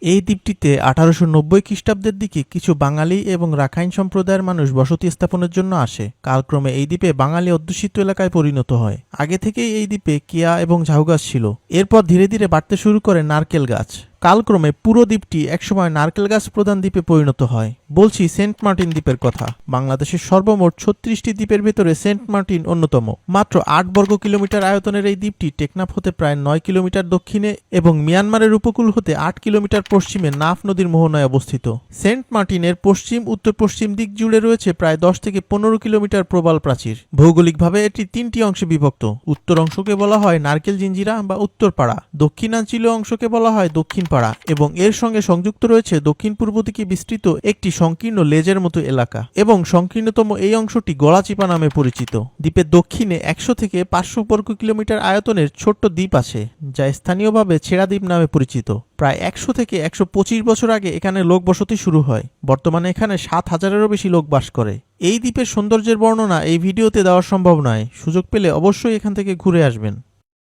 এই দ্বীপটিতে 1890 খ্রিস্টাব্দের দিকে কিছু বাঙালি এবং রাখাইন সম্প্রদায়ের মানুষ বসতি স্থাপনের জন্য আসে। কালক্রমে এই দ্বীপে বাঙালি অধ্যুষিত এলাকায় পরিণত হয়। আগে থেকেই এই দ্বীপে কেয়া এবং ঝাউ গাছ ছিল। এরপর ধীরে ধীরে বাড়তে শুরু করে নারকেল গাছ। কালক্রমে পুরো দ্বীপটি একসময় নারকেল গাছ প্রধান দ্বীপে পরিণত হয়। বলছি সেন্ট মার্টিন দ্বীপের কথা। বাংলাদেশের সর্বমোট 36টি দ্বীপের ভেতরে সেন্ট মার্টিন অন্যতম। মাত্র 8 বর্গ কিলোমিটার আয়তনের এই দ্বীপটি টেকনাফ হতে প্রায় 9 কিলোমিটার দক্ষিণে এবং মিয়ানমারের উপকূল হতে 8 কিলোমিটার পশ্চিমে নাফ নদীর মোহনায় অবস্থিত। সেন্ট মার্টিনের পশ্চিম উত্তর পশ্চিম দিক জুড়ে রয়েছে প্রায় 10 থেকে 15 কিলোমিটার প্রবাল প্রাচীর। ভৌগোলিকভাবে এটি 3টি অংশে বিভক্ত। উত্তর অংশকে বলা হয় নারকেল জিঞ্জিরা বা উত্তরপাড়া, দক্ষিণাঞ্চলীয় অংশকে বলা হয় দক্ষিণ পাড়া এবং এর সঙ্গে সংযুক্ত রয়েছে দক্ষিণ পূর্ব দিকে বিস্তৃত একটি সংকীর্ণ লেজের মতো এলাকা এবং সংকীর্ণতম এই অংশটি গলাচিপা নামে পরিচিত। দ্বীপের দক্ষিণে 100 থেকে 500 বর্গ কিলোমিটার আয়তনের ছোট্ট দ্বীপ আছে যা স্থানীয়ভাবে ছেড়া দ্বীপ নামে পরিচিত। প্রায় 100 থেকে 125 বছর আগে এখানে লোক বসতি শুরু হয়। বর্তমানে এখানে 7,000-এরও বেশি লোক বাস করে। এই দ্বীপের সৌন্দর্যের বর্ণনা এই ভিডিওতে দেওয়া সম্ভব নয়। সুযোগ পেলে অবশ্যই এখান থেকে ঘুরে আসবেন।